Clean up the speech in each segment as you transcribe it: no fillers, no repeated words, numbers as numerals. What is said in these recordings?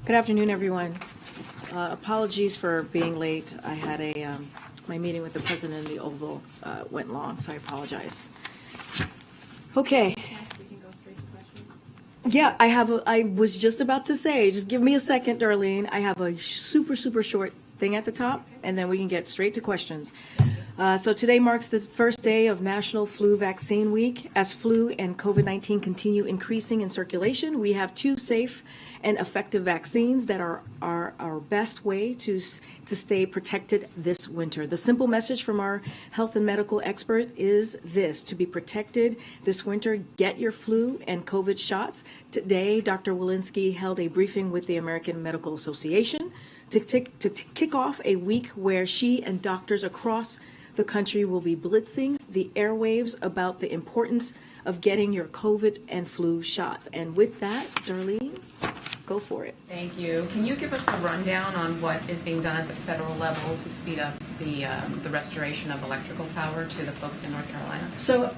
Good afternoon, everyone. Apologies for being late. I had my meeting with the president in the Oval went long, so I apologize. Okay. We can go straight to questions. Yeah, I was just about to say, just give me a second, Darlene. I have a super short thing at the top, and then we can get straight to questions. So today marks the first day of National Flu Vaccine Week. As flu and COVID-19 continue increasing in circulation, we have two safe and effective vaccines that are our best way to stay protected this winter. The simple message from our health and medical expert is this: to be protected this winter, get your flu and COVID shots. Today, Dr. Walensky held a briefing with the American Medical Association to kick off a week where she and doctors across the country will be blitzing the airwaves about the importance of getting your COVID and flu shots. And with that, Darlene, go for it. Thank you. Can you give us a rundown on what is being done at the federal level to speed up the restoration of electrical power to the folks in North Carolina? So,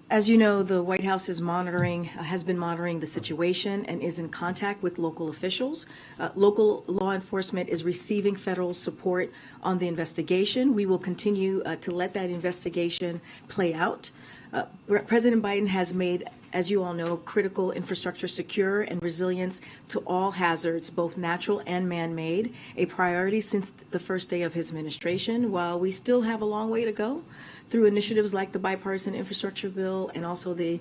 as you know, the White House is has been monitoring the situation and is in contact with local officials. Local law enforcement is receiving federal support on the investigation. We will continue to let that investigation play out. President Biden has made, as you all know, critical infrastructure secure and resilience to all hazards, both natural and man-made, a priority since the first day of his administration. While we still have a long way to go through initiatives like the bipartisan infrastructure bill and also the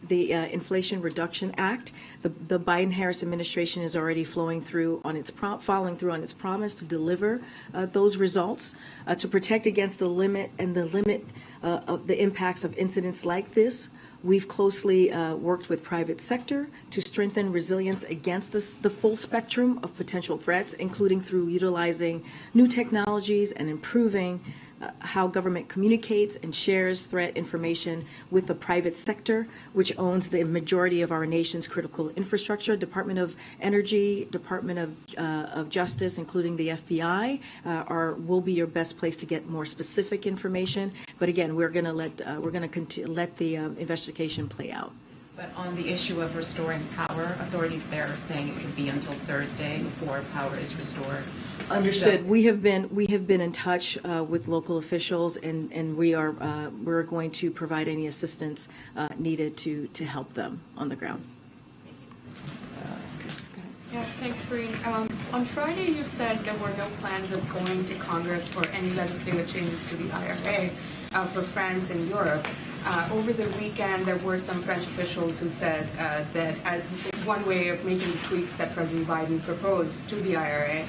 Inflation Reduction Act, the Biden-Harris administration is already following through on its promise to deliver those results to protect against the limit of the impacts of incidents like this. We've closely worked with private sector to strengthen resilience against the full spectrum of potential threats, including through utilizing new technologies and improving how government communicates and shares threat information with the private sector, which owns the majority of our nation's critical infrastructure. Department of Energy, Department of Justice, including the FBI, will be your best place to get more specific information. But again, we're going to let the investigation play out. But on the issue of restoring power, authorities there are saying it could be until Thursday before power is restored. Understood. We have been in touch with local officials, and we're going to provide any assistance needed to help them on the ground. Yeah, thanks, Karine. On Friday, you said there were no plans of going to Congress for any legislative changes to the IRA for France and Europe. Over the weekend, there were some French officials who said that one way of making the tweaks that President Biden proposed to the IRA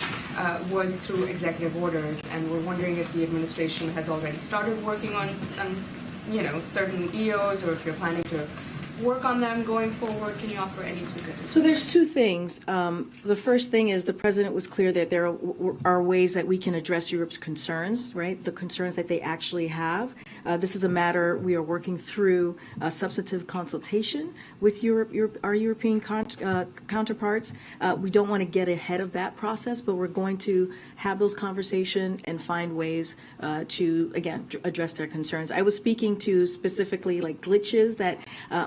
was through executive orders, and we're wondering if the administration has already started working on certain EOs, or if you're planning to work on them going forward. Can you offer any specifics? So there's two things. The first thing is the president was clear that there are ways that we can address Europe's concerns, right? The concerns that they actually have. This is a matter we are working through substantive consultation with our European counterparts. We don't want to get ahead of that process, but we're going to have those conversations and find ways to, again, address their concerns. I was speaking to specifically like glitches that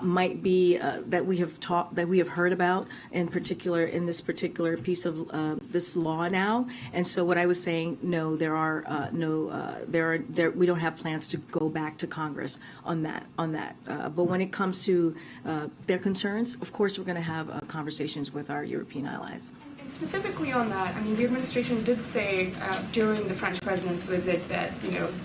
might be that we have heard about in this particular piece of this law now. And so what I was saying, no, we don't have plans to go back to Congress on that. But when it comes to their concerns, of course, we're going to have conversations with our European allies. And specifically on that, I mean, the administration did say during the French president's visit that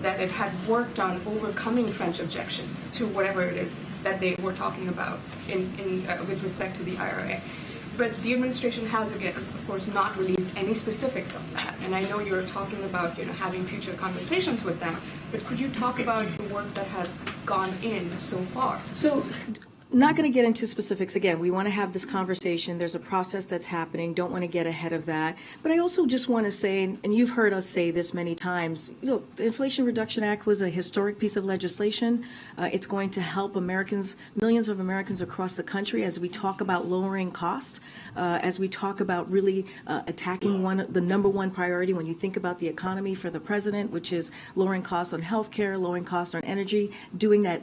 that it had worked on overcoming French objections to whatever it is that they were talking about with respect to the IRA. But the administration has, again, of course, not released any specifics on that. And I know you're talking about having future conversations with them. But could you talk about the work that has gone in so far? So, not going to get into specifics. Again, we want to have this conversation. There's a process that's happening. Don't want to get ahead of that. But I also just want to say, and you've heard us say this many times, the Inflation Reduction Act was a historic piece of legislation. It's going to help Americans, millions of Americans across the country, as we talk about lowering costs, as we talk about really attacking the number one priority when you think about the economy for the president, which is lowering costs on health care, lowering costs on energy, doing that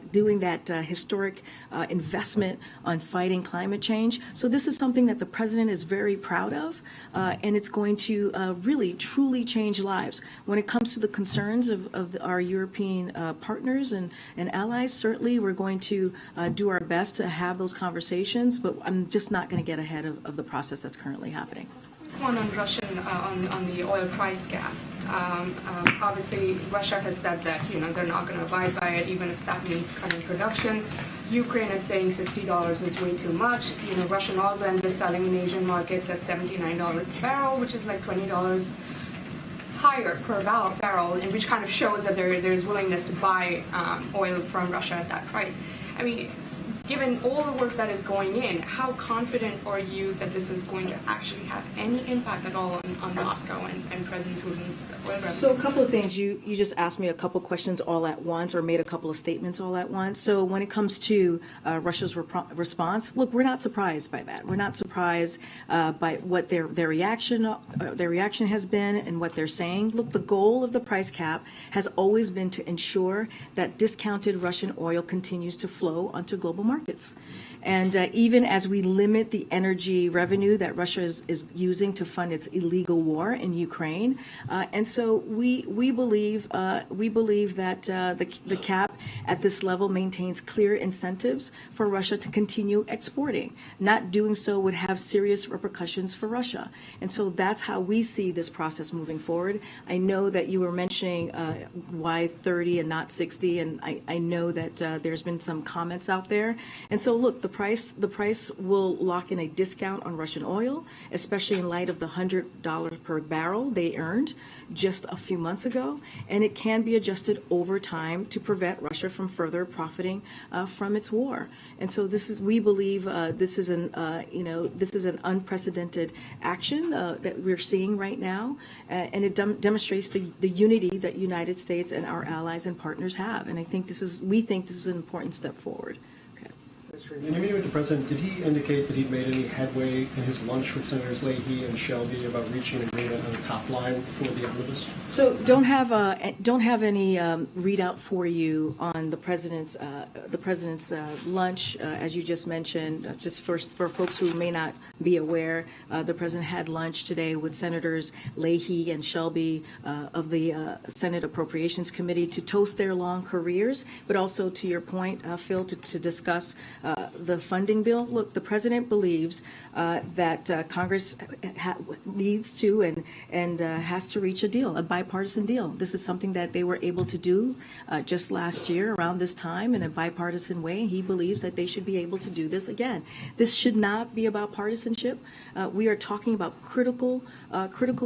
historic investment investment on fighting climate change. So this is something that the president is very proud of, and it's going to really, truly change lives. When it comes to the concerns of our European partners and allies, certainly we're going to do our best to have those conversations, but I'm just not going to get ahead of the process that's currently happening. One on Russian, on the oil price cap. Obviously, Russia has said that they're not going to abide by it, even if that means cutting production. Ukraine is saying $60 is way too much. Russian oil blends are selling in Asian markets at $79 a barrel, which is like $20 higher per barrel, and which kind of shows that there's willingness to buy oil from Russia at that price. I mean, given all the work that is going in, how confident are you that this is going to actually have any impact at all on Moscow and President Putin's oil revenue? So a couple of things. You just asked me a couple of questions all at once, or made a couple of statements all at once. So when it comes to Russia's response, look, we're not surprised by that. We're not surprised by what their reaction has been and what they're saying. Look, the goal of the price cap has always been to ensure that discounted Russian oil continues to flow onto global markets. And even as we limit the energy revenue that Russia is using to fund its illegal war in Ukraine, and so we believe that the cap at this level maintains clear incentives for Russia to continue exporting. Not doing so would have serious repercussions for Russia, and so that's how we see this process moving forward. I know that you were mentioning why 30 and not 60, and I know that there's been some comments out there, and so look, the price will lock in a discount on Russian oil, especially in light of the $100 per barrel they earned just a few months ago, and it can be adjusted over time to prevent Russia from further profiting from its war. And so we believe this is an unprecedented action that we're seeing right now, and it demonstrates the unity that United States and our allies and partners have. And we think this is an important step forward. In your meeting with the president, did he indicate that he'd made any headway in his lunch with Senators Leahy and Shelby about reaching an agreement on the top line for the omnibus? So don't have any readout for you on the president's lunch, as you just mentioned. Just for folks who may not be aware, the president had lunch today with Senators Leahy and Shelby of the Senate Appropriations Committee to toast their long careers, but also to your point, Phil, to discuss the funding bill. Look, the president believes that Congress needs to and has to reach a deal, a bipartisan deal. This is something that they were able to do just last year around this time in a bipartisan way. He believes that they should be able to do this again. This should not be about partisanship. We are talking about critical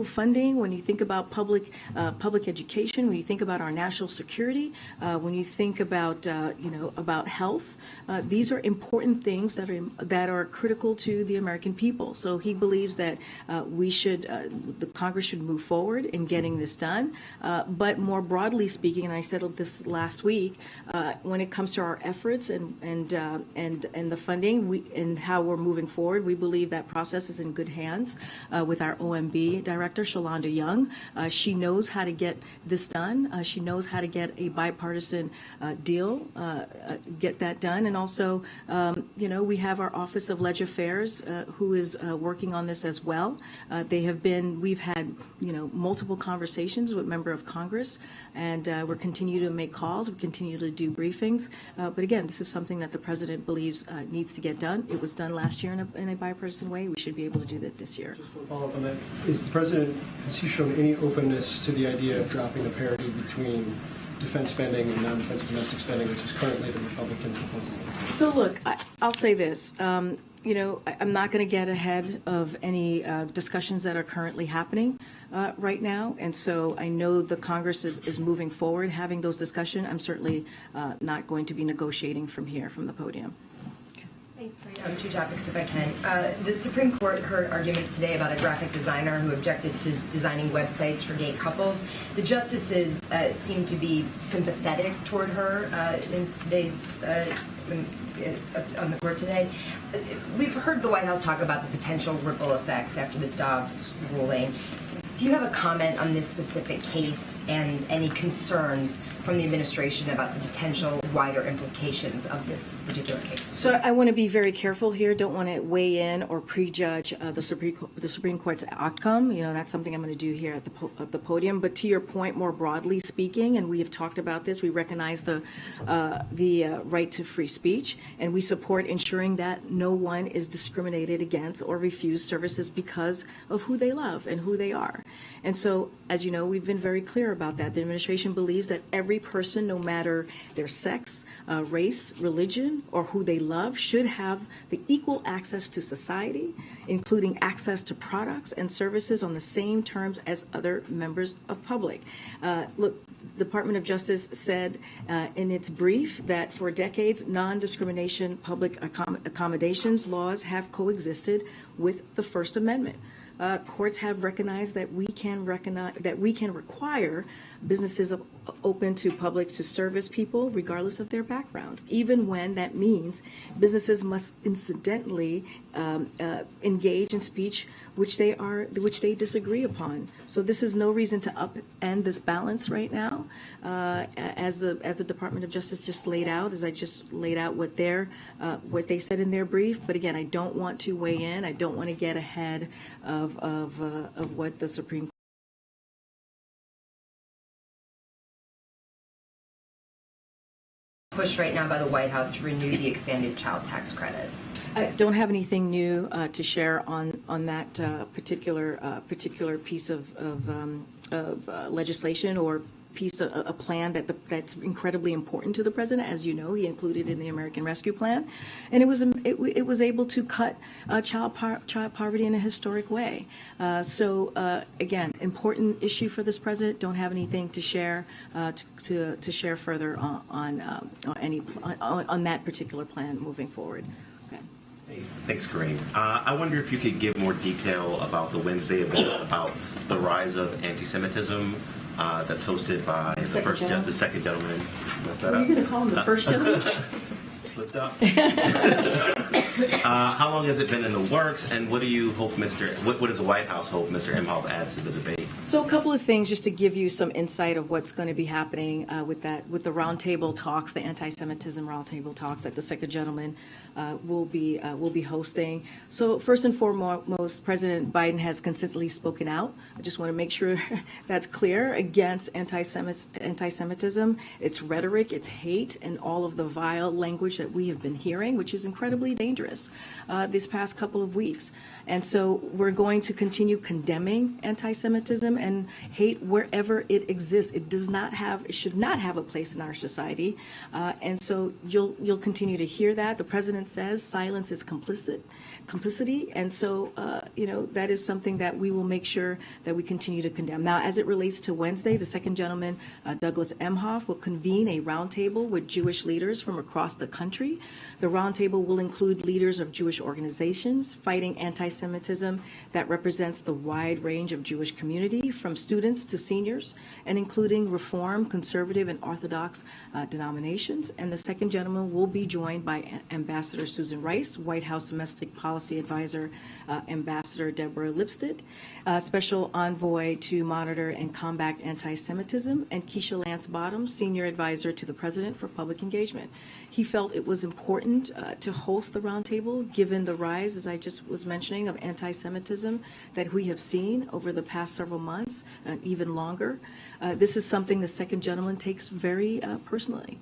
funding. When you think about public education, when you think about our national security, when you think about about health, these are important things that are critical to the American people. So he believes that the Congress should move forward in getting this done. But more broadly speaking, and I said this last week, when it comes to our efforts and the funding and how we're moving forward, we believe that process is in good hands with our OMB director, Shalonda Young. She knows how to get this done. She knows how to get a bipartisan deal, get that done, and also we have our Office of Leg Affairs who is working on this as well. We've had multiple conversations with members of Congress, and we're continuing to make calls. We continue to do briefings. But again, this is something that the president believes needs to get done. It was done last year in a bipartisan way. We should be able to do that this year. Just one follow-up on that. Has he shown any openness to the idea of dropping the parity between defense spending and non-defense domestic spending, which is currently the Republican proposal? So look, I'll say this. I'm not going to get ahead of any discussions that are currently happening right now. And so I know the Congress is moving forward, having those discussions. I'm certainly not going to be negotiating from here, from the podium. Thanks, Karine. Two topics, if I can. The Supreme Court heard arguments today about a graphic designer who objected to designing websites for gay couples. The justices seem to be sympathetic toward her in today's on the court today. We've heard the White House talk about the potential ripple effects after the Dobbs ruling. Do you have a comment on this specific case and any concerns from the administration about the potential wider implications of this particular case. So I want to be very careful here. Don't want to weigh in or prejudge the Supreme Court's outcome. You know, that's something I'm going to do here at the podium. But to your point, more broadly speaking, and we have talked about this, we recognize the right to free speech, and we support ensuring that no one is discriminated against or refused services because of who they love and who they are. And so, as you know, we've been very clear about that. The administration believes that every person, no matter their sex, race, religion, or who they love, should have the equal access to society, including access to products and services on the same terms as other members of public. Look, the Department of Justice said in its brief that for decades, non-discrimination public accommodations laws have coexisted with the First Amendment. Courts have recognized that we can require businesses open to public to service people regardless of their backgrounds, even when that means businesses must incidentally engage in speech which they disagree upon. So this is no reason to upend this balance right now, as the Department of Justice just laid out, as I just laid out what they said in their brief. But again, I don't want to weigh in. I don't want to get ahead of what the Supreme Court Push right now by the White House to renew the expanded child tax credit. I don't have anything new to share on that particular piece of legislation or piece of a plan that's incredibly important to the president. As you know, he included in the American Rescue Plan, and it was able to cut child poverty in a historic way. So again, important issue for this president. Don't have anything to share to share further on that particular plan moving forward. Okay. Hey, thanks, Karine. I wonder if you could give more detail about the Wednesday event about the rise of anti-Semitism that's hosted by the second gentleman. Messed that Are up. you going to call him the first gentleman? Slipped up. How long has it been in the works, and what do you hope, what does the White House hope Mr. Imhoff adds to the debate? So a couple of things just to give you some insight of what's going to be happening with the roundtable talks, the anti-Semitism roundtable talks that the second gentleman will be hosting. So first and foremost, President Biden has consistently spoken out. I just want to make sure that's clear against anti-Semitism, its rhetoric, its hate, and all of the vile language that we have been hearing, which is incredibly dangerous these past couple of weeks. And so we're going to continue condemning anti-Semitism and hate wherever it exists. It should not have a place in our society. And so you'll continue to hear that. The president says silence is complicity. And so, that is something that we will make sure that we continue to condemn. Now, as it relates to Wednesday, the second gentleman, Douglas Emhoff, will convene a roundtable with Jewish leaders from across the country. The roundtable will include leaders of Jewish organizations fighting anti-Semitism that represents the wide range of Jewish community, from students to seniors, and including Reform, Conservative, and Orthodox denominations. And the second gentleman will be joined by Ambassador Susan Rice, White House Domestic Policy Advisor Ambassador Deborah Lipstadt, Special Envoy to Monitor and Combat Anti-Semitism, and Keisha Lance Bottoms, Senior Advisor to the President for Public Engagement. He felt it was important to host the roundtable, given the rise, as I just was mentioning, of anti-Semitism that we have seen over the past several months, and even longer. This is something the second gentleman takes very personally.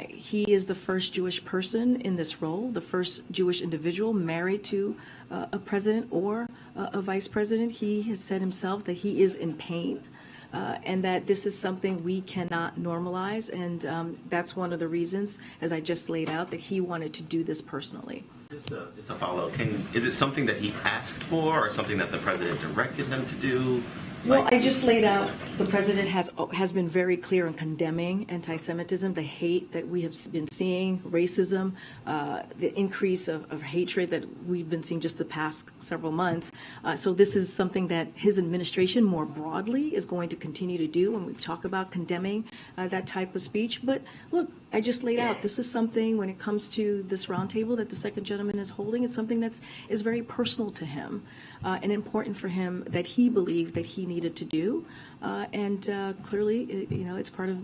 He is the first Jewish person in this role, the first Jewish individual married to a president or a vice president. He has said himself that he is in pain. And that this is something we cannot normalize, and that's one of the reasons, as I just laid out, that he wanted to do this personally. Just a follow-up. Is it something that he asked for, or something that the president directed him to do? Well, I just laid out, the president has been very clear in condemning anti-Semitism, the hate that we have been seeing, racism, the increase of hatred that we've been seeing just the past several months. So this is something that his administration more broadly is going to continue to do when we talk about condemning that type of speech. But look, I just laid out, this is something, when it comes to this roundtable that the second gentleman is holding, it's something that is very personal to him and important for him, that he believed that he needed to do. And clearly, it's part of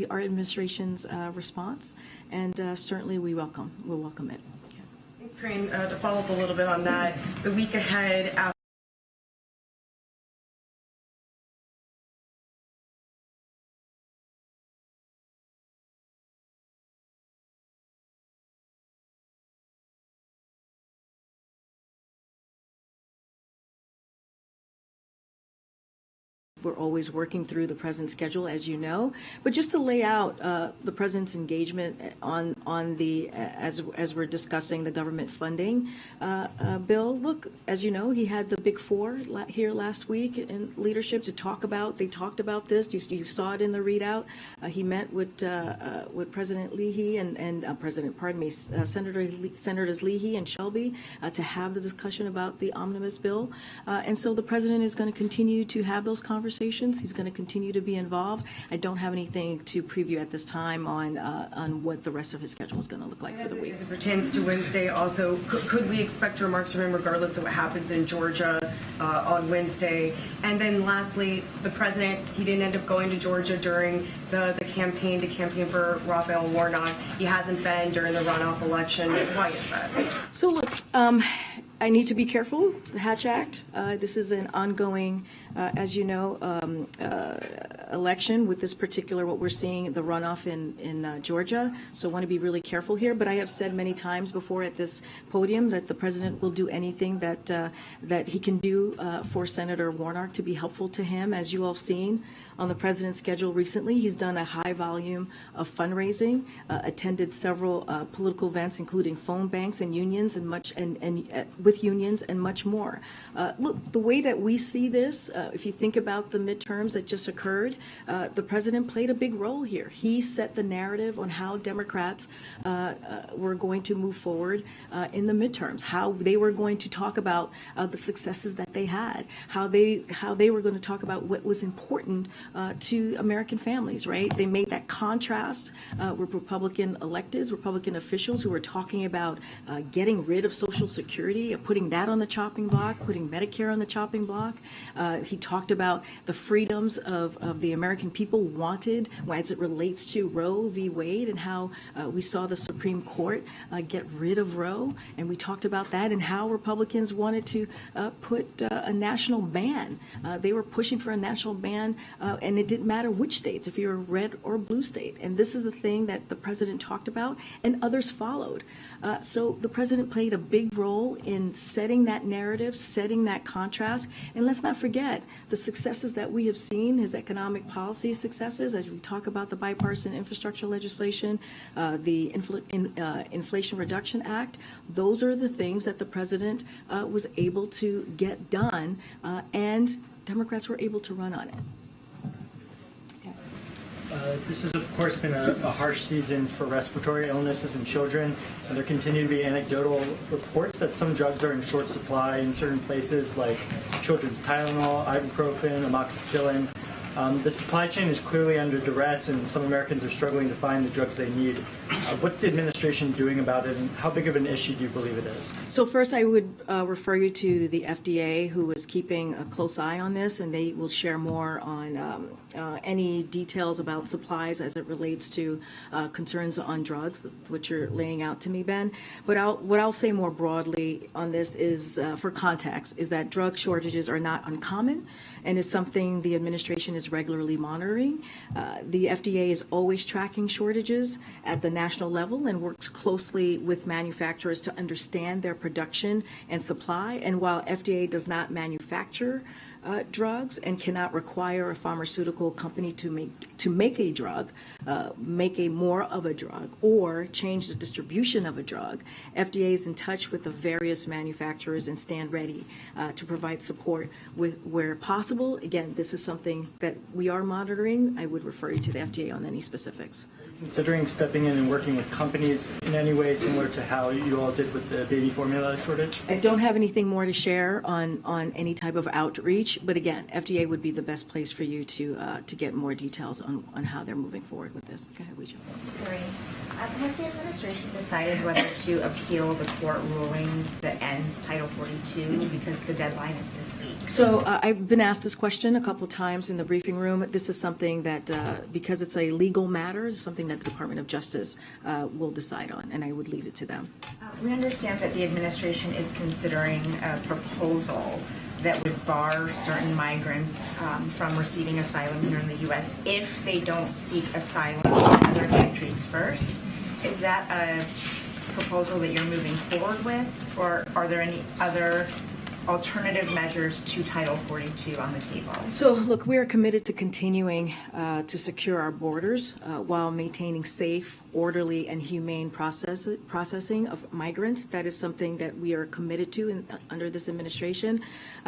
our administration's response, and certainly we'll welcome it. Thanks, Karine. To follow up a little bit on that, the week ahead after We're always working through the president's schedule, as you know. But just to lay out the president's engagement on the as we're discussing the government funding bill. Look, as you know, he had the Big Four here last week in leadership to talk about. They talked about this. You saw it in the readout. He met with President Leahy and Senators Leahy and Shelby to have the discussion about the omnibus bill. And so the president is going to continue to have those conversations. He's going to continue to be involved. I don't have anything to preview at this time on what the rest of his schedule is going to look like for the week. As it pertains to Wednesday, also, could we expect remarks from him regardless of what happens in Georgia on Wednesday? And then lastly, the president, he didn't end up going to Georgia during the campaign for Raphael Warnock. He hasn't been during the runoff election. Why is that? So look, I need to be careful. The Hatch Act, this is an ongoing, as you know, election with this particular, what we're seeing, the runoff in Georgia. So I want to be really careful here. But I have said many times before at this podium that the president will do anything that he can do for Senator Warnock to be helpful to him. As you all have seen on the president's schedule recently, he's done a high volume of fundraising, attended several political events, including phone banks and unions with unions and much more. Look, the way that we see this, if you think about the midterms that just occurred, the president played a big role here. He set the narrative on how Democrats were going to move forward in the midterms, how they were going to talk about the successes that they had, how they were going to talk about what was important to American families, right? They made that contrast with Republican electeds, Republican officials who were talking about getting rid of Social Security, putting that on the chopping block, putting Medicare on the chopping block. He talked about the freedoms of the American people wanted as it relates to Roe v. Wade, and how we saw the Supreme Court get rid of Roe. And we talked about that and how Republicans wanted to put a national ban. They were pushing for a national ban, and it didn't matter which states, if you're a red or blue state. And this is the thing that the president talked about, and others followed. So the president played a big role in setting that narrative, setting that contrast. And let's not forget the successes that we have seen, his economic policy successes, as we talk about the bipartisan infrastructure legislation, the Inflation Reduction Act. Those are the things that the president was able to get done, and Democrats were able to run on it. This has, of course, been a harsh season for respiratory illnesses in children, and there continue to be anecdotal reports that some drugs are in short supply in certain places, like children's Tylenol, ibuprofen, amoxicillin. The supply chain is clearly under duress, and some Americans are struggling to find the drugs they need. What's the administration doing about it, and how big of an issue do you believe it is? So first, I would refer you to the FDA, who is keeping a close eye on this, and they will share more on any details about supplies as it relates to concerns on drugs, which you're laying out to me, Ben. But what I'll say more broadly on this is, for context, is that drug shortages are not uncommon, and is something the administration is regularly monitoring. The FDA is always tracking shortages at the national level and works closely with manufacturers to understand their production and supply. And while FDA does not manufacture drugs and cannot require a pharmaceutical company to make a drug, make a more of a drug, or change the distribution of a drug, FDA is in touch with the various manufacturers and stand ready to provide support where possible. Again, this is something that we are monitoring. I would refer you to the FDA on any specifics. considering stepping in and working with companies in any way similar to how you all did with the baby formula shortage? I don't have anything more to share on any type of outreach, but again, FDA would be the best place for you to get more details on how they're moving forward with this. Go ahead, Weijia. Karine, has the administration decided whether to appeal the court ruling that ends Title 42 because the deadline is this week? So I've been asked this question a couple times in the briefing room. This is something that, because it's a legal matter, is something that the Department of Justice will decide on, and I would leave it to them. We understand that the administration is considering a proposal that would bar certain migrants from receiving asylum here in the U.S. if they don't seek asylum in other countries first. Is that a proposal that you're moving forward with, or are there any other alternative measures to Title 42 on the table? So, look, we are committed to continuing to secure our borders while maintaining safe, orderly, and humane processing of migrants. That is something that we are committed to under this administration.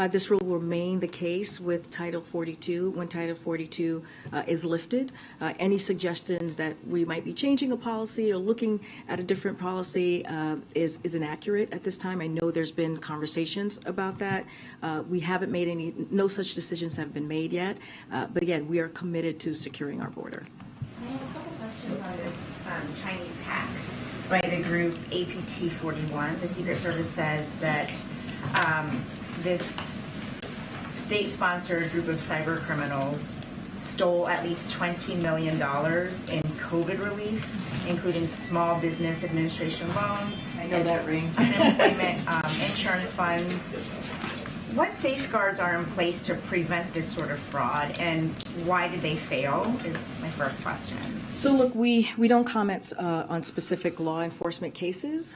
This will remain the case with Title 42 when Title 42 is lifted. Any suggestions that we might be changing a policy or looking at a different policy is inaccurate at this time. I know there's been conversations about that. We haven't made no such decisions have been made yet. But again, we are committed to securing our border. I have a couple questions on this Chinese hack by the group APT41. The Secret Service says that this state-sponsored group of cyber criminals stole at least $20 million in COVID relief, including small business administration loans. I know that ring. Unemployment insurance funds. What safeguards are in place to prevent this sort of fraud, and why did they fail is my first question. So look, we don't comment on specific law enforcement cases,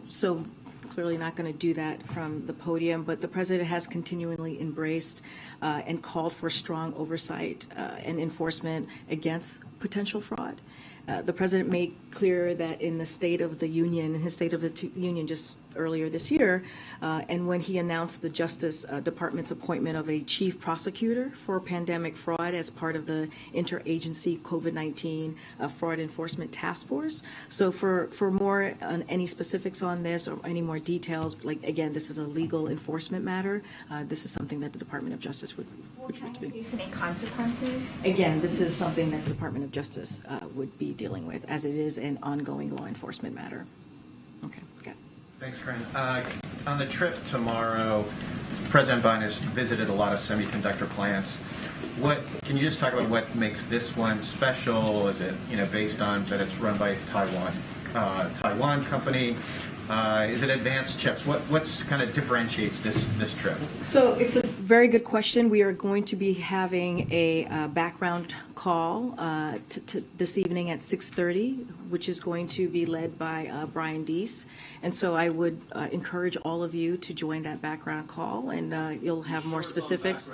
so clearly not going to do that from the podium, but the president has continually embraced and called for strong oversight and enforcement against potential fraud. The president made clear that in the State of the Union, his State of the Union just earlier this year, and when he announced the Justice Department's appointment of a chief prosecutor for pandemic fraud as part of the interagency COVID-19 fraud enforcement task force. So for more on any specifics on this or any more details, like again, this is a legal enforcement matter. This is something that the Department of Justice would do. Face any consequences? Again, this is something that the Department of Justice would be dealing with, as it is an ongoing law enforcement matter. Okay, got it. Thanks, Karine. On the trip tomorrow, President Biden has visited a lot of semiconductor plants. Can you just talk about what makes this one special? Is it based on that it's run by Taiwan company? Is it advanced chips? What's kind of differentiates this trip? So it's a very good question. We are going to be having a background call this evening at 6:30, which is going to be led by Brian Deese. And so I would encourage all of you to join that background call, and you'll have more specifics.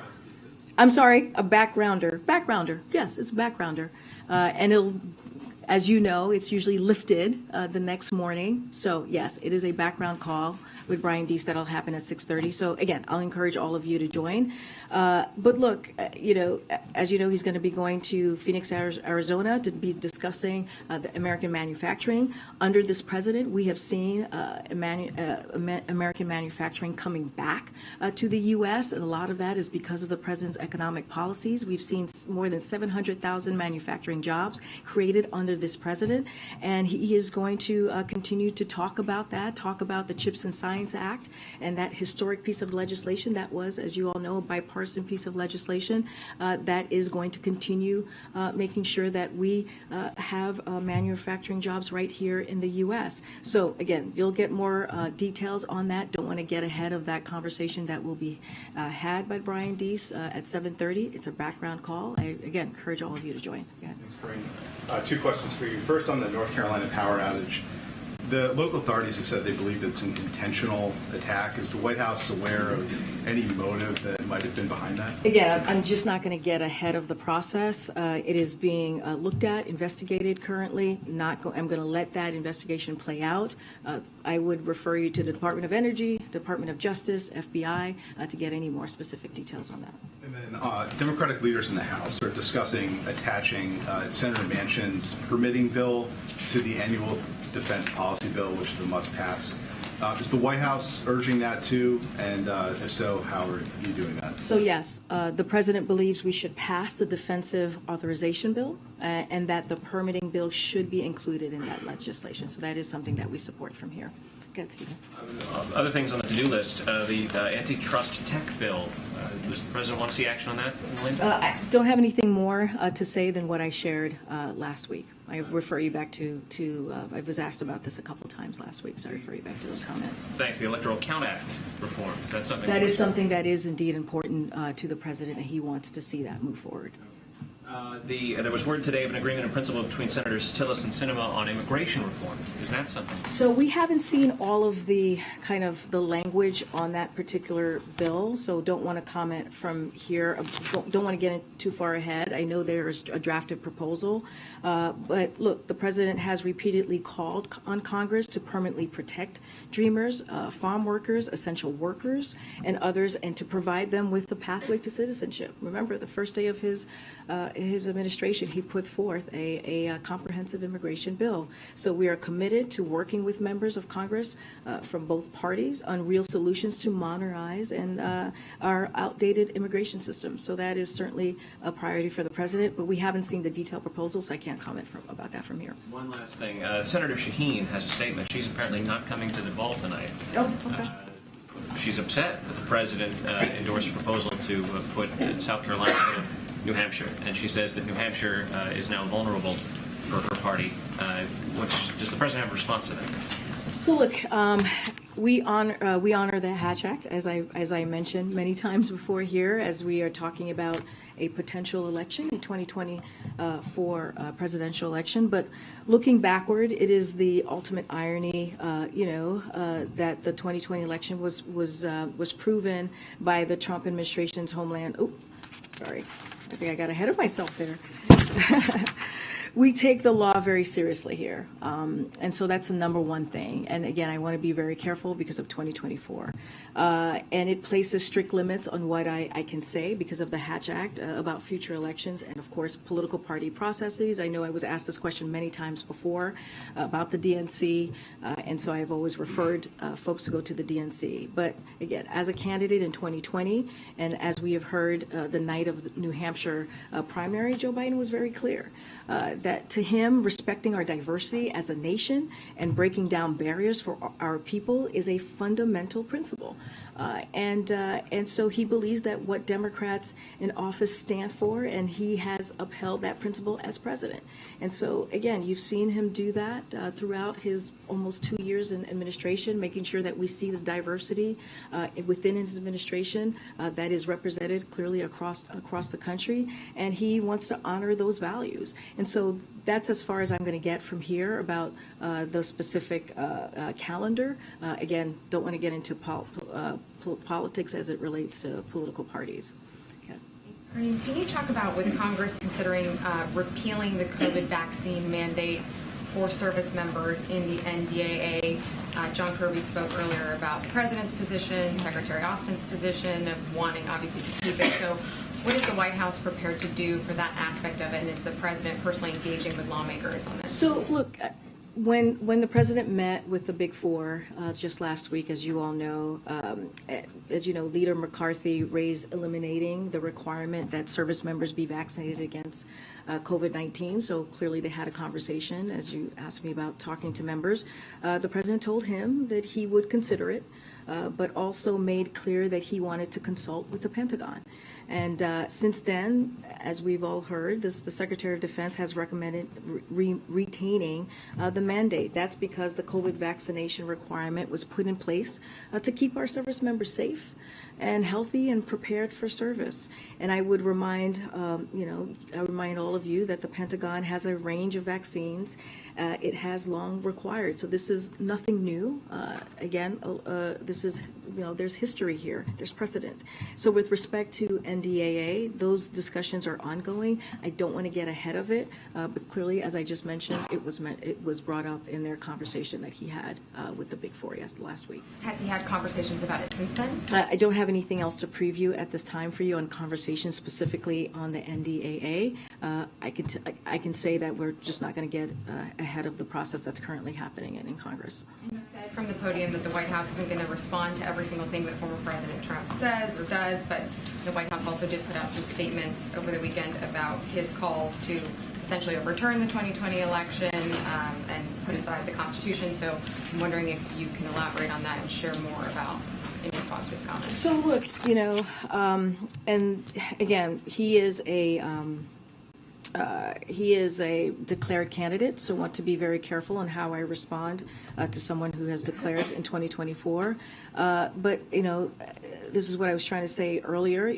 I'm sorry, a backgrounder. Backgrounder, yes, it's a backgrounder. And it'll, as you know, it's usually lifted the next morning. So yes, it is a background call with Brian Deese that'll happen at 6:30. So again, I'll encourage all of you to join. But look, as you know, he's going to be going to Phoenix, Arizona to be discussing the American manufacturing. Under this president, we have seen American manufacturing coming back to the U.S., and a lot of that is because of the president's economic policies. We've seen more than 700,000 manufacturing jobs created under this president, and he is going to continue to talk about that, talk about the CHIPS and Science Act and that historic piece of legislation that was, as you all know, a bipartisan piece of legislation that is going to continue making sure that we have manufacturing jobs right here in the U.S. So again, you'll get more details on that. Don't want to get ahead of that conversation that will be had by Brian Deese at 7:30. It's a background call. I, again, encourage all of you to join. Thanks, Karine. Two questions for you. First, on the North Carolina power outage, The local authorities have said they believe it's an intentional attack. Is the White House aware of any motive that might have been behind that? Again, I'm just not going to get ahead of the process. It is being looked at, investigated currently. I'm going to let that investigation play out. I would refer you to the Department of Energy, Department of Justice, FBI, to get any more specific details on that. And then Democratic leaders in the House are discussing attaching Senator Manchin's permitting bill to the annual defense policy bill, which is a must-pass. Is the White House urging that too? And if so, how are you doing that? So yes, the president believes we should pass the defensive authorization bill and that the permitting bill should be included in that legislation. So that is something that we support from here. Go ahead, Stephen. Other things on the to-do list, the antitrust tech bill. Does the president want to see action on that, Melinda? I don't have anything more to say than what I shared last week. I refer you back to I was asked about this a couple times last week, so I refer you back to those comments. Thanks. The Electoral Count Act reform. Is that something? That is something that is indeed important to the president, and he wants to see that move forward. There was word today of an agreement in principle between Senators Tillis and Sinema on immigration reform. Is that something? So we haven't seen all of the kind of the language on that particular bill, so don't want to comment from here. Don't want to get too far ahead. I know there is a drafted proposal, but look, the president has repeatedly called on Congress to permanently protect Dreamers, farm workers, essential workers, and others, and to provide them with the pathway to citizenship. Remember, the first day of his administration, he put forth a comprehensive immigration bill. So we are committed to working with members of Congress from both parties on real solutions to modernize and our outdated immigration system. So that is certainly a priority for the president, but we haven't seen the detailed proposal, so I can't comment about that from here. One last thing. Senator Shaheen has a statement. She's apparently not coming to the ball tonight. Oh, okay. She's upset that the president endorsed a proposal to put South Carolina ahead of New Hampshire, and she says that New Hampshire is now vulnerable for her party. Does the president have a response to that? So look, we honor the Hatch Act, as I mentioned many times before here, as we are talking about a potential election in 2020 for presidential election. But looking backward, it is the ultimate irony, that the 2020 election was proven by the Trump administration's Homeland. Oh, sorry, I think I got ahead of myself there. We take the law very seriously here. And so that's the number one thing. And again, I want to be very careful because of 2024. And it places strict limits on what I can say because of the Hatch Act about future elections and, of course, political party processes. I know I was asked this question many times before about the DNC. And so I've always referred folks to go to the DNC. But again, as a candidate in 2020, and as we have heard the night of the New Hampshire primary, Joe Biden was very clear that to him, respecting our diversity as a nation and breaking down barriers for our people is a fundamental principle. And so he believes that what Democrats in office stand for, and he has upheld that principle as president. And so, again, you've seen him do that throughout his almost 2 years in administration, making sure that we see the diversity within his administration that is represented clearly across the country. And he wants to honor those values. And so that's as far as I'm going to get from here about the specific calendar. Again, don't want to get into politics as it relates to political parties. Okay. Karine, can you talk about with Congress considering repealing the COVID vaccine mandate for service members in the NDAA? John Kirby spoke earlier about the president's position, Secretary Austin's position of wanting, obviously, to keep it. So what is the White House prepared to do for that aspect of it, and is the president personally engaging with lawmakers on this? So, look, when the president met with the Big Four just last week, as you all know, Leader McCarthy raised eliminating the requirement that service members be vaccinated against COVID-19. So clearly they had a conversation, as you asked me about talking to members. The president told him that he would consider it, but also made clear that he wanted to consult with the Pentagon. And since then, as we've all heard, the Secretary of Defense has recommended retaining the mandate. That's because the COVID vaccination requirement was put in place to keep our service members safe and healthy and prepared for service. And I would remind, I remind all of you that the Pentagon has a range of vaccines it has long required. So this is nothing new. This is, there's history here. There's precedent. So with respect to NDAA, those discussions are ongoing. I don't want to get ahead of it, but clearly, as I just mentioned, it was brought up in their conversation that he had with the Big Four last week. Has he had conversations about it since then? I don't have anything else to preview at this time for you on conversations specifically on the NDAA. I can say that we're just not going to get ahead of the process that's currently happening in Congress. And you said from the podium that the White House isn't going to respond to every single thing that former President Trump says or does, but the White House also did put out some statements over the weekend about his calls to essentially overturn the 2020 election and put aside the Constitution. So I'm wondering if you can elaborate on that and share more about in response to his comments. So look, and again, he is a declared candidate, so want to be very careful on how I respond to someone who has declared in 2024. But this is what I was trying to say earlier.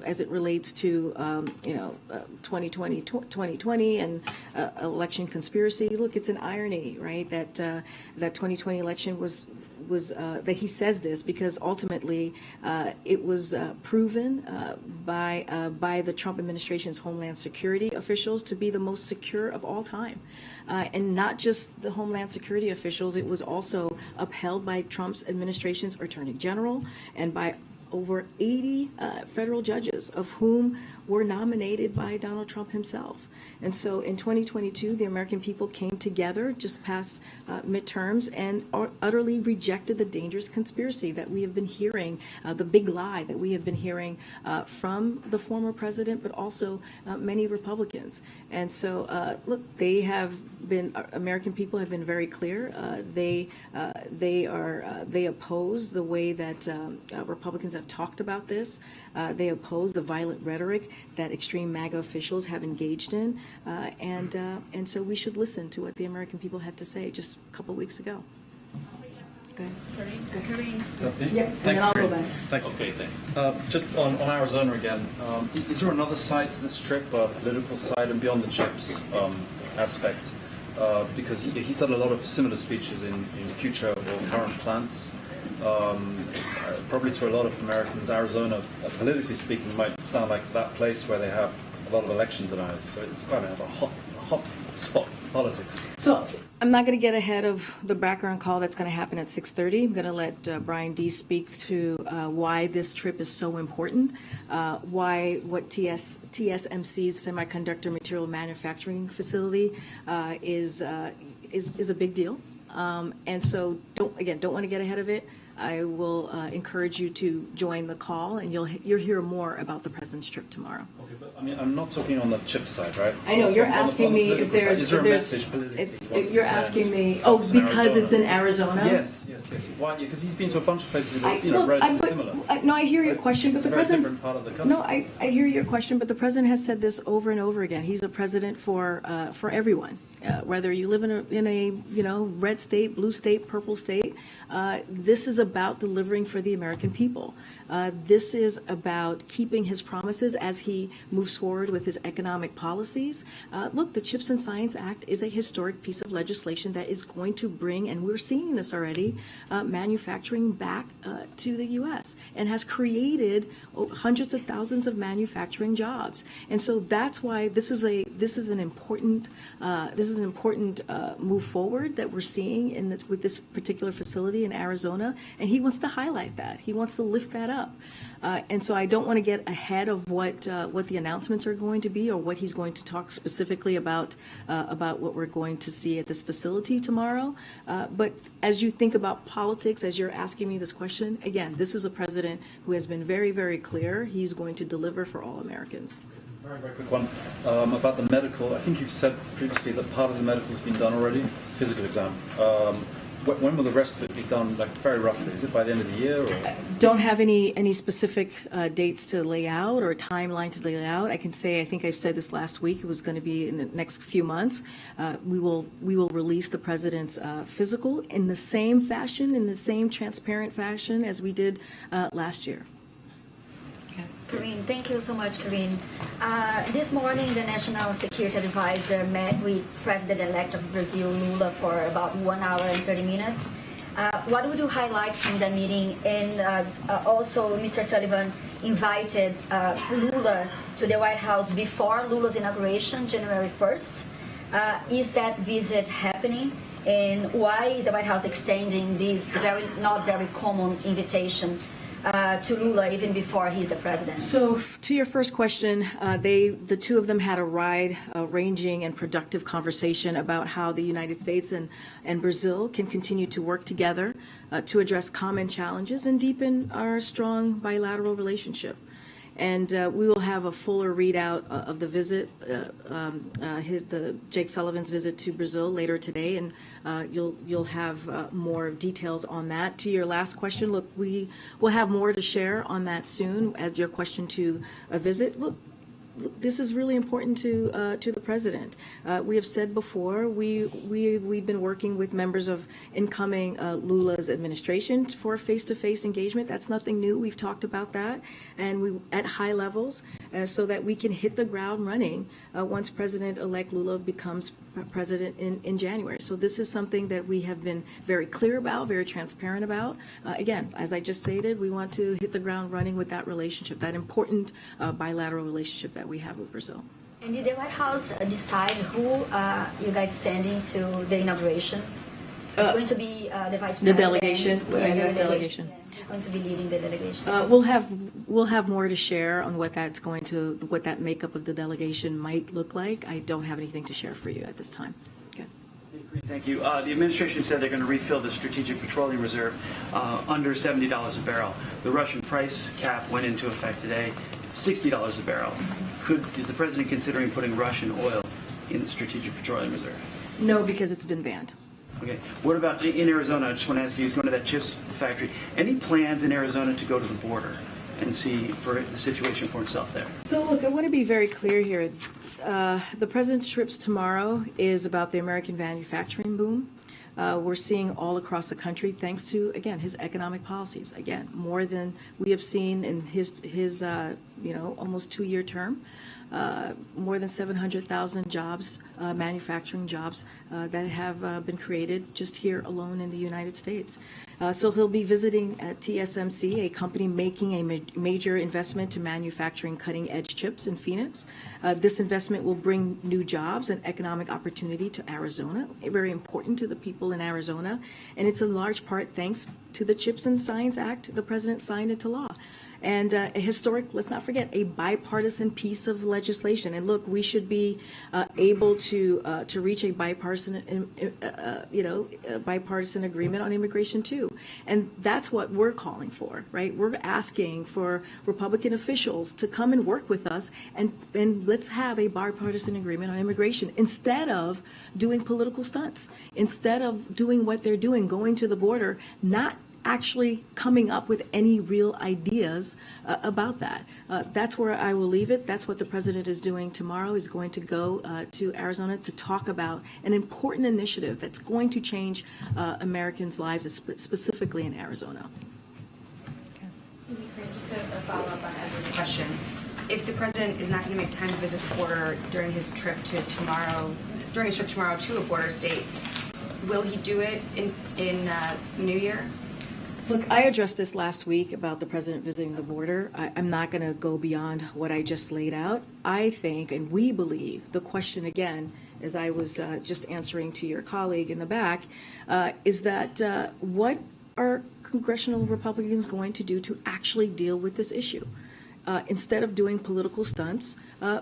As it relates to 2020 and election conspiracy. Look, it's an irony, right? That 2020 election was that he says this because ultimately it was proven by the Trump administration's Homeland Security officials to be the most secure of all time. And not just the Homeland Security officials, it was also upheld by Trump's administration's Attorney General and by over 80 federal judges, of whom were nominated by Donald Trump himself. And so in 2022, the American people came together just past midterms and utterly rejected the dangerous conspiracy that we have been hearing, the big lie that we have been hearing from the former president, but also many Republicans. And so, look, American people have been very clear. They oppose the way that Republicans have talked about this. They oppose the violent rhetoric that extreme MAGA officials have engaged in. And so we should listen to what the American people had to say just a couple weeks ago. Go ahead. Karine. Yep, and then I'll go back. Thank you. Okay, thanks. Just on Arizona again, is there another side to this trip, a political side and beyond the chips aspect? Because he said a lot of similar speeches in future or current plans. Probably to a lot of Americans, Arizona, politically speaking, might sound like that place where they have a lot of election deniers. So it's kind of a hot spot politics. So I'm not going to get ahead of the background call that's going to happen at 6:30. I'm going to let Brian D. speak to why this trip is so important, why what TSMC's semiconductor material manufacturing facility is a big deal. And so don't want to get ahead of it. I will encourage you to join the call, and you'll hear more about the president's trip tomorrow. Okay, but I mean, I'm not talking on the chip side, right? I know you're asking me if there's. Is there a message politically? You're asking me. Oh, because it's in Arizona. Yes. Why? Because he's been to a bunch of places that are relatively similar. No, I hear your question, but the president. Different part of the country. No, I hear your question, but the president has said this over and over again. He's a president for everyone. Whether you live in a red state, blue state, purple state, this is about delivering for the American people. This is about keeping his promises as he moves forward with his economic policies. Look, the CHIPS and Science Act is a historic piece of legislation that is going to bring, and we're seeing this already, manufacturing back to the U.S. and has created hundreds of thousands of manufacturing jobs. And so that's why this is an important move forward that we're seeing with this particular facility in Arizona, and he wants to highlight that. He wants to lift that up. And so I don't want to get ahead of what the announcements are going to be or what he's going to talk specifically about what we're going to see at this facility tomorrow. But as you think about politics, as you're asking me this question, again, this is a president who has been very, very clear. He's going to deliver for all Americans. Very, very quick one about the medical. I think you've said previously that part of the medical has been done already, physical exam. when will the rest of it be done, like very roughly? Is it by the end of the year? Or? Don't have any specific dates to lay out or a timeline to lay out. I can say, I think I said this last week, it was going to be in the next few months. We will release the president's physical in the same fashion, in the same transparent fashion as we did last year. Karine, thank you so much, Karine. This morning, the National Security Advisor met with President-elect of Brazil, Lula, for about 1 hour and 30 minutes. What would you highlight from the meeting? And also, Mr. Sullivan invited Lula to the White House before Lula's inauguration, January 1st. Is that visit happening? And why is the White House extending this not very common invitation to Lula even before he's the president? So to your first question, the two of them had a wide-ranging and productive conversation about how the United States and Brazil can continue to work together to address common challenges and deepen our strong bilateral relationship. And we will have a fuller readout of the visit, Jake Sullivan's visit to Brazil later today, and you'll have more details on that. To your last question, look, we will have more to share on that soon. As your question to a visit, look, this is really important to the president. We have said before, we've been working with members of incoming Lula's administration for face-to-face engagement. That's nothing new. We've talked about that, and we at high levels, so that we can hit the ground running once President-elect Lula becomes president in January. So this is something that we have been very clear about, very transparent about. Again, as I just stated, we want to hit the ground running with that relationship, that important bilateral relationship that we have with Brazil. And did the White House decide who you guys sending to the inauguration? It's going to be the vice president. The delegation, U.S. delegation. Yeah, who's going to be leading the delegation? We'll have more to share on what that makeup of the delegation might look like. I don't have anything to share for you at this time. Okay. Thank you. The administration said they're going to refill the Strategic Petroleum Reserve under $70 a barrel. The Russian price cap went into effect today, $60 a barrel. Is the president considering putting Russian oil in the Strategic Petroleum Reserve? No, because it's been banned. Okay. What about in Arizona? I just want to ask you, he's going to that chips factory. Any plans in Arizona to go to the border and see for the situation for himself there? So look, I want to be very clear here. The president's trips tomorrow is about the American manufacturing boom. We're seeing all across the country, thanks to, again, his economic policies. Again, more than we have seen in his almost 2-year term. More than 700,000 jobs, manufacturing jobs, that have been created just here alone in the United States. So he'll be visiting at TSMC, a company making a major investment to manufacturing cutting-edge chips in Phoenix. This investment will bring new jobs and economic opportunity to Arizona, very important to the people in Arizona. And it's in large part thanks to the CHIPS and Science Act the president signed into law. And a historic, let's not forget, a bipartisan piece of legislation. And look, we should be able to reach a bipartisan, bipartisan agreement on immigration too. And that's what we're calling for, right? We're asking for Republican officials to come and work with us, and let's have a bipartisan agreement on immigration instead of doing political stunts, instead of doing what they're doing, going to the border, not actually coming up with any real ideas about that. That's where I will leave it. That's what the president is doing tomorrow. He's going to go to Arizona to talk about an important initiative that's going to change Americans' lives, specifically in Arizona. Just a follow-up on Edward's question. If the president is not going to make time to visit the border during his trip tomorrow to a border state, will he do it in New Year? Look, I addressed this last week about the president visiting the border. I'm not going to go beyond what I just laid out. I think, and we believe, the question again, as I was just answering to your colleague in the back, is that what are congressional Republicans going to do to actually deal with this issue? Instead of doing political stunts,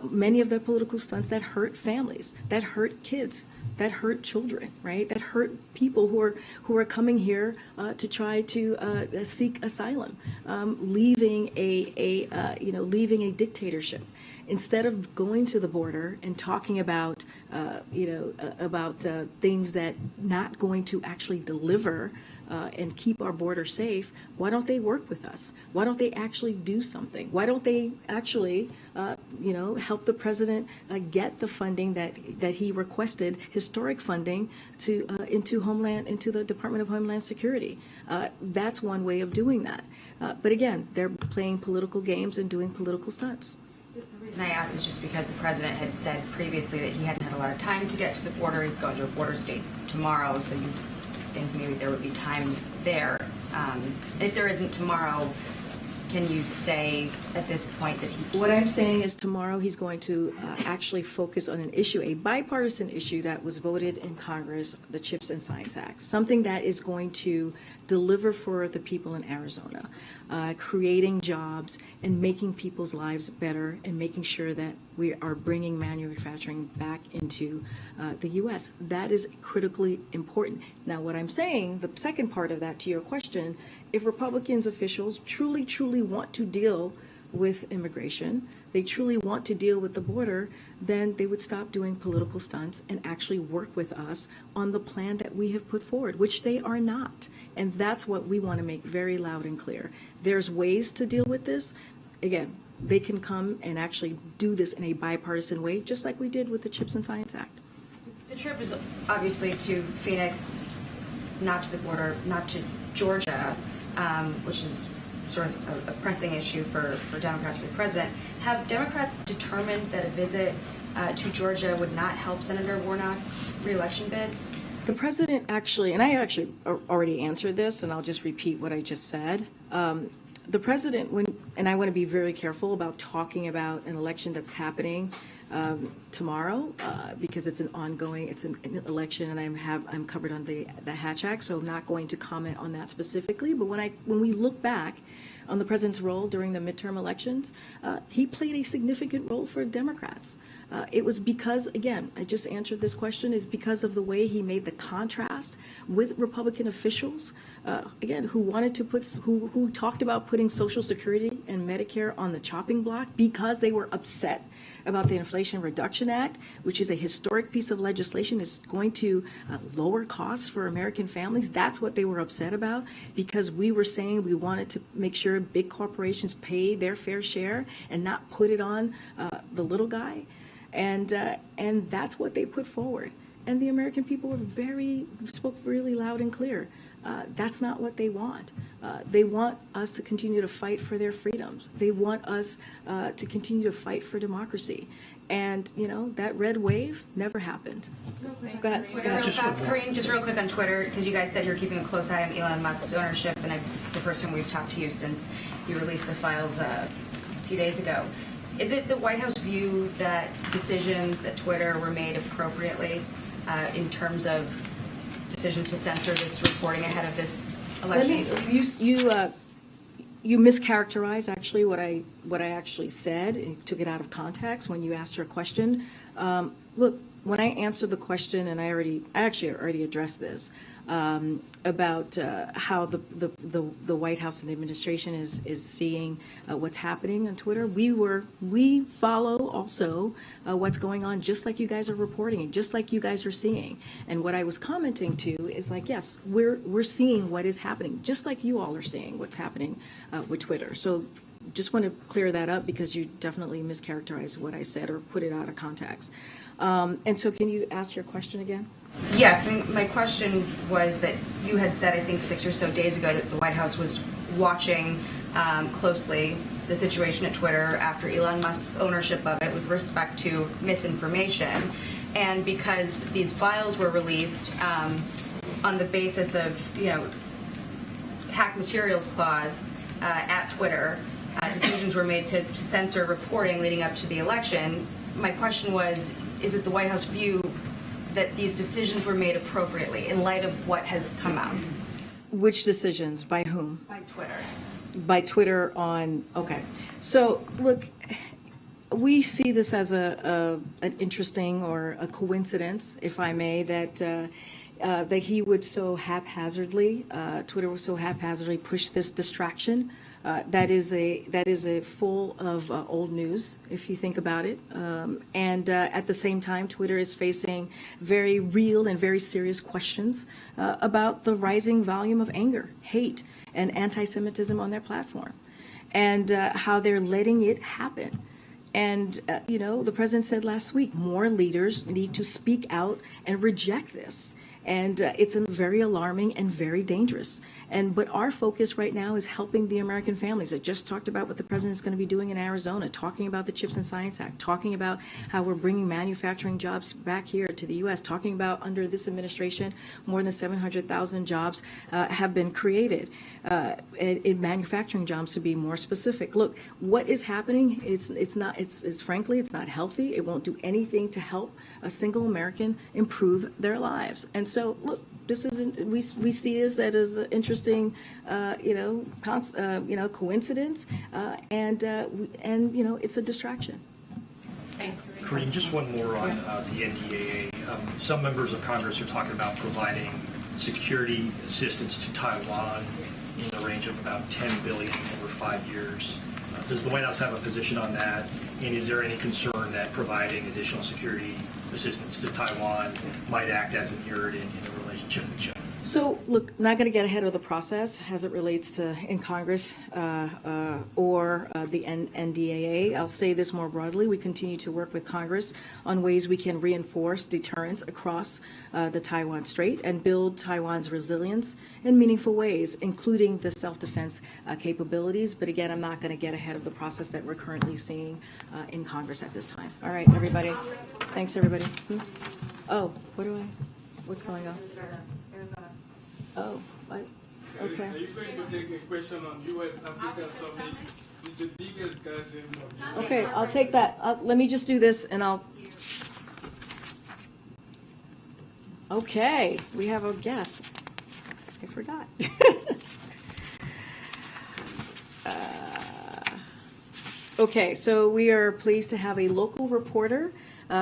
many of the political stunts that hurt families, that hurt kids, that hurt children, right? That hurt people who are coming here to try to seek asylum, leaving a dictatorship. instead of going to the border and talking about, things that not going to actually deliver and keep our border safe, why don't they work with us? Why don't they actually do something? Why don't they actually, help the president get the funding that he requested, historic funding, into the Department of Homeland Security? That's one way of doing that. But again, they're playing political games and doing political stunts. The reason I ask is just because the president had said previously that he hadn't had a lot of time to get to the border. He's going to a border state tomorrow, so you think maybe there would be time there. If there isn't tomorrow, can you say at this point that he... What I'm saying is tomorrow he's going to actually focus on an issue, a bipartisan issue that was voted in Congress, the CHIPS and Science Act, something that is going to deliver for the people in Arizona, creating jobs and making people's lives better and making sure that we are bringing manufacturing back into the U.S. That is critically important. Now, what I'm saying, the second part of that to your question, if Republicans officials truly want to deal with immigration, they truly want to deal with the border, then they would stop doing political stunts and actually work with us on the plan that we have put forward, which they are not. And that's what we want to make very loud and clear. There's ways to deal with this. Again, they can come and actually do this in a bipartisan way, just like we did with the CHIPS and Science Act. The trip is obviously to Phoenix, not to the border, not to Georgia, which is sort of a pressing issue for Democrats, for the president. Have Democrats determined that a visit to Georgia would not help Senator Warnock's re-election bid? The president actually, and I actually already answered this, and I'll just repeat what I just said. The president, and I want to be very careful about talking about an election that's happening tomorrow because it's an election, and I'm covered on the Hatch Act, so I'm not going to comment on that specifically. But when we look back on the president's role during the midterm elections, he played a significant role for Democrats. It was because, again, I just answered this question, is because of the way he made the contrast with Republican officials, again, who talked about putting Social Security and Medicare on the chopping block because they were upset about the Inflation Reduction Act, which is a historic piece of legislation, is going to lower costs for American families. That's what they were upset about, because we were saying we wanted to make sure big corporations pay their fair share and not put it on the little guy. And that's what they put forward. And the American people spoke really loud and clear. That's not what they want. They want us to continue to fight for their freedoms. They want us to continue to fight for democracy. And, that red wave never happened. Go ahead. Real fast, Karine, just real quick on Twitter, because you guys said you're keeping a close eye on Elon Musk's ownership, and it's the first time we've talked to you since you released the files a few days ago. Is it the White House view that decisions at Twitter were made appropriately in terms of decisions to censor this reporting ahead of the election? You mischaracterized actually what I actually said and took it out of context when you asked your question. Look, when I answered the question, and I actually already addressed this about how the White House and the administration is seeing what's happening on Twitter. We follow also what's going on, just like you guys are reporting and just like you guys are seeing. And what I was commenting to is like, yes, we're seeing what is happening, just like you all are seeing what's happening with Twitter. So just want to clear that up, because you definitely mischaracterized what I said or put it out of context. And so can you ask your question again? Yes, my question was that you had said, I think 6 or so days ago, that the White House was watching closely the situation at Twitter after Elon Musk's ownership of it with respect to misinformation. And because these files were released on the basis of, hack materials clause at Twitter, decisions were made to censor reporting leading up to the election. My question was, is it the White House view that these decisions were made appropriately in light of what has come out? Which decisions? By whom? By Twitter. By Twitter okay. So look, we see this as an interesting or a coincidence, if I may, that that he would so haphazardly, Twitter would so haphazardly push this distraction. That is a full of old news, if you think about it. And at the same time, Twitter is facing very real and very serious questions about the rising volume of anger, hate, and anti-Semitism on their platform, and how they're letting it happen. And, the president said last week, more leaders need to speak out and reject this. And it's very alarming and very dangerous. But our focus right now is helping the American families. I just talked about what the president is going to be doing in Arizona, talking about the CHIPS and Science Act, talking about how we're bringing manufacturing jobs back here to the U.S., talking about under this administration, more than 700,000 jobs have been created, in manufacturing jobs to be more specific. Look, what is happening, it's frankly, it's not healthy. It won't do anything to help a single American improve their lives. And so, look, this isn't. We see this as an interesting, coincidence, and it's a distraction. Thanks, Karine, just one more on the NDAA. Some members of Congress are talking about providing security assistance to Taiwan in the range of about $10 billion over 5 years. Does the White House have a position on that? And is there any concern that providing additional security assistance to Taiwan might act as an irritant in a relationship with China? So, look, not going to get ahead of the process as it relates to in Congress or the NDAA. I'll say this more broadly. We continue to work with Congress on ways we can reinforce deterrence across the Taiwan Strait and build Taiwan's resilience in meaningful ways, including the self-defense capabilities. But again, I'm not going to get ahead of the process that we're currently seeing in Congress at this time. All right, everybody. Thanks, everybody. Oh, what's going on? Oh, what? Okay. Are you going to take a question on U.S.-Africa Summit? It's the biggest gathering of the Okay, I'll take that. Let me just do this and I'll... Okay, we have a guest. I forgot. Okay, so we are pleased to have a local reporter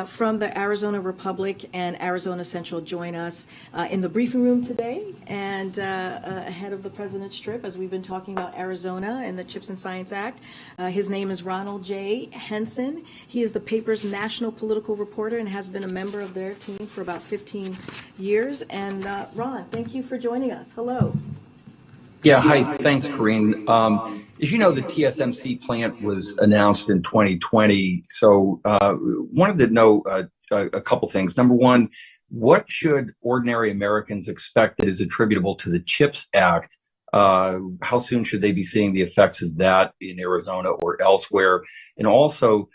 from the Arizona Republic and Arizona Central join us in the briefing room today and ahead of the President's trip as we've been talking about Arizona and the CHIPS and Science Act. His name is Ronald J. Henson. He is the paper's national political reporter and has been a member of their team for about 15 years. And Ron, thank you for joining us. Hello. Yeah, hi. Thanks, Karine. As you know, the TSMC plant was announced in 2020. So wanted to know a couple things. Number one, what should ordinary Americans expect that is attributable to the CHIPS Act? How soon should they be seeing the effects of that in Arizona or elsewhere? And also,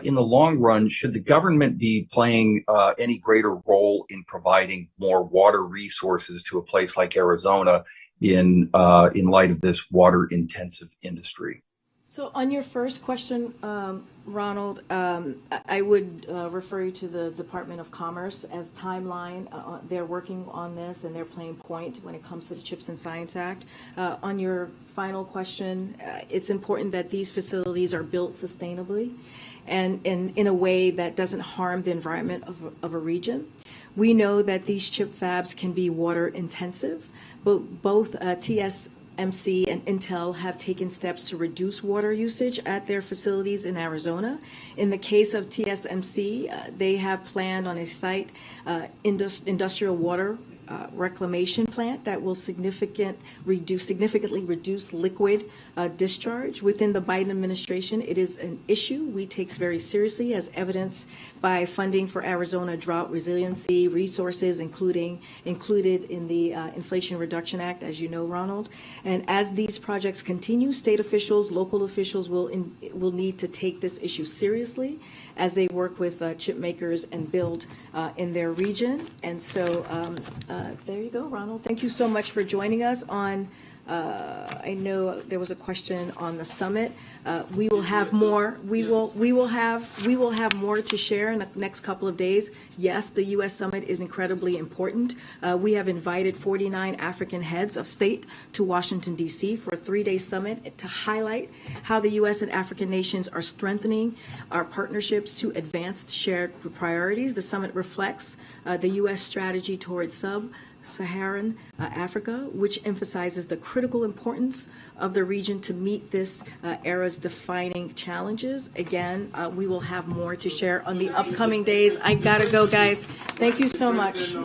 in the long run, should the government be playing any greater role in providing more water resources to a place like Arizona in light of this water-intensive industry? So on your first question, Ronald, I would refer you to the Department of Commerce as timeline. They're working on this and they're playing point when it comes to the CHIPS and Science Act. On your final question, it's important that these facilities are built sustainably and in a way that doesn't harm the environment of a region. We know that these chip fabs can be water intensive, but both TSMC and Intel have taken steps to reduce water usage at their facilities in Arizona. In the case of TSMC, they have planned on a site industrial water reclamation plant that will significantly reduce liquid discharge. Within the Biden administration, it is an issue we take very seriously, as evidenced by funding for Arizona drought resiliency resources, included in the Inflation Reduction Act, as you know, Ronald. And as these projects continue, state officials, local officials will need to take this issue seriously as they work with chip makers and build in their region. And so there you go, Ronald. Thank you so much for joining us on. I know there was a question on the summit. We will have more. We will have more to share in the next couple of days. Yes, the U.S. summit is incredibly important. We have invited 49 African heads of state to Washington, D.C. for a 3-day summit to highlight how the U.S. and African nations are strengthening our partnerships to advance shared priorities. The summit reflects the U.S. strategy towards Sub-Saharan Africa, which emphasizes the critical importance of the region to meet this era's defining challenges. Again, we will have more to share on the upcoming days. I gotta go, guys. Thank you so much.